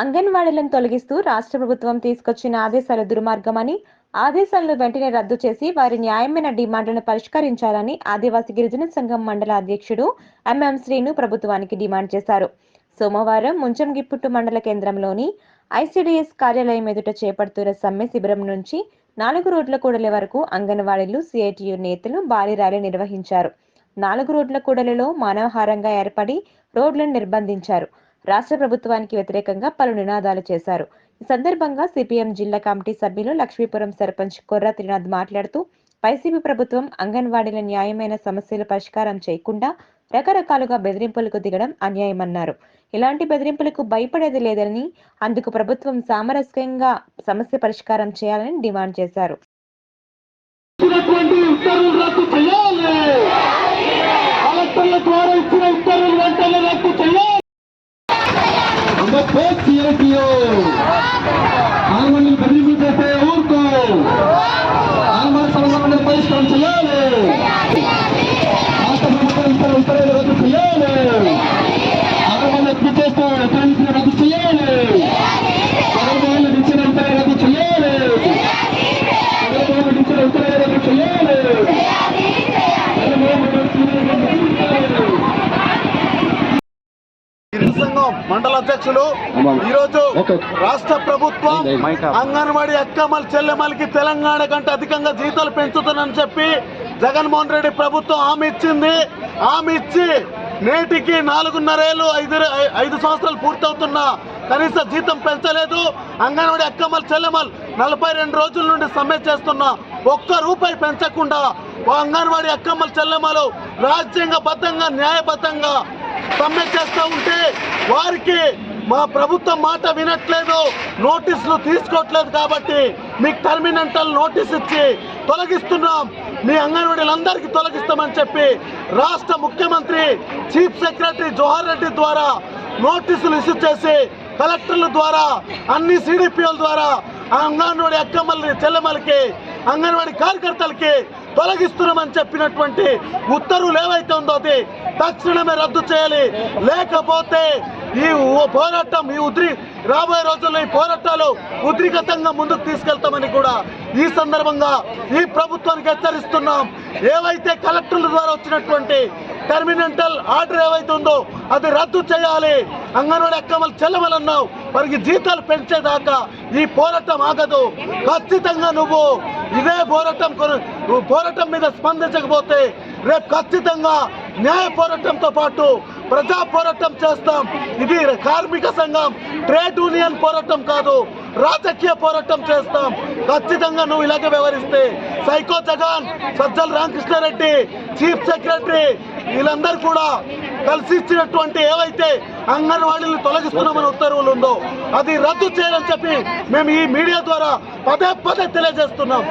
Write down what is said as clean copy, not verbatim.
అంగన్వాడీలను తొలగిస్తూ రాష్ట్ర ప్రభుత్వం తీసుకొచ్చిన ఆదేశాల దుర్మార్గమని, ఆదేశాలను వెంటనే రద్దు చేసి వారి న్యాయమైన డిమాండ్లను పరిష్కరించాలని ఆదివాసీ గిరిజన సంఘం మండల అధ్యక్షుడు ఎంఎం శ్రీను ప్రభుత్వానికి డిమాండ్ చేశారు. సోమవారం ముంచంగిపుట్టు మండల కేంద్రంలోని ఐసిడిఎస్ కార్యాలయం ఎదుట చేపడుతున్న సమ్మె శిబిరం నుంచి 4 రోడ్ల కూడలి వరకు అంగన్వాడీలు, సిఐటియు నేతలు భారీ ర్యాలీ నిర్వహించారు. 4 రోడ్ల కూడలిలో మానవహారంగా ఏర్పడి రోడ్లను నిర్బంధించారు. రాష్ట్ర ప్రభుత్వానికి వ్యతిరేకంగా పలు నినాదాలు చేశారు. ఈ సందర్భంగా సిపిఎం జిల్లా కమిటీ సభ్యులు లక్ష్మీపురం సర్పంచ్ కొర్ర త్రినాథ్ మాట్లాడుతూ, వైసీపీ ప్రభుత్వం అంగన్వాడీల న్యాయమైన సమస్యలు పరిష్కారం చేయకుండా రకరకాలుగా బెదిరింపులకు దిగడం అన్యాయమన్నారు. ఇలాంటి బెదిరింపులకు భయపడేది లేదని, అందుకు ప్రభుత్వం సామరస్యంగా సమస్య పరిష్కారం చేయాలని డిమాండ్ చేశారు. మండల అధ్యక్షులు ఈరోజు రాష్ట్ర ప్రభుత్వం అంగన్వాడీ అక్కమ్మల చెల్లెమ్మలకి తెలంగాణ కంటే అధికంగా జీతాలు పెంచుతుందని చెప్పి జగన్మోహన్ రెడ్డి ప్రభుత్వం హామీ ఇచ్చింది. హామీ ఇచ్చి నేటికి 4.5 ఏళ్ళు 5 సంవత్సరాలు పూర్తవుతున్నా కనీస జీతం పెంచలేదు. అంగన్వాడీ అక్కమ్మల చెల్లెమ్మలు 42 రోజుల నుండి సమ్మె చేస్తున్నా ఒక్క రూపాయి పెంచకుండా అంగన్వాడీ అక్కమ్మల చెల్లెమ్మలు రాజ్యాంగబద్ధంగా న్యాయబద్ధంగా సమ్మె చేస్తూ ఉంటే వారికి మా ప్రభుత్వం మాట వినట్లేదు, నోటీసులు తీసుకోవట్లేదు. కాబట్టి మీకు టర్మినెంటల్ నోటీస్ ఇచ్చి తొలగిస్తున్నాం, మీ అంగన్వాడీలందరికీ తొలగిస్తామని చెప్పి రాష్ట్ర ముఖ్యమంత్రి చీఫ్ సెక్రటరీ జవహర్ రెడ్డి ద్వారా నోటీసులు ఇష్యూ చేసి కలెక్టర్ల ద్వారా అన్ని సిడిపిఓల ద్వారా అంగన్వాడీ అక్కమ్మల్ని చెల్లెమ్మలకి అంగన్వాడీ కార్యకర్తలకి తొలగిస్తున్నామని చెప్పినటువంటి ఉత్తర్వులు ఏవైతే ఉందో అది తక్షణమే రద్దు చేయాలి. లేకపోతే ఈ పోరాటం రాబోయే రోజుల్లో ఈ పోరాటాలు ఉద్రిక్తంగా ముందుకు తీసుకెళ్తామని కూడా ఈ సందర్భంగా ఈ ప్రభుత్వానికి హెచ్చరిస్తున్నాం. ఏవైతే కలెక్టర్ల ద్వారా వచ్చినటువంటి టర్మినెంటల్ ఆర్డర్ ఏవైతే ఉందో అది రద్దు చేయాలి. అంగన్వాడీ అక్కమ్మలు చెల్లెమలన్నావు, వారికి జీతాలు పెంచేదాకా ఈ పోరాటం ఆగదు. ఖచ్చితంగా నువ్వు ఇదే పోరాటం మీద స్పందించకపోతే రేపు ఖచ్చితంగా న్యాయ పోరాటంతో పాటు ప్రజా పోరాటం చేస్తాం. ఇది కార్మిక సంఘం ట్రేడ్ యూనియన్ పోరాటం కాదు, రాజకీయ పోరాటం చేస్తాం. ఖచ్చితంగా నువ్వు ఇలాగే వ్యవహరిస్తే psycho Jagan, Sajjala Ramakrishna Reddy, chief secretary వీళ్ళందరూ కూడా కలిసి ఇచ్చినటువంటి ఏవైతే అంగన్వాడీలను తొలగిస్తున్నామని ఉత్తర్వులు ఉందో అది రద్దు చేయాలని చెప్పి మేము ఈ మీడియా ద్వారా పదే తెలియజేస్తున్నాం.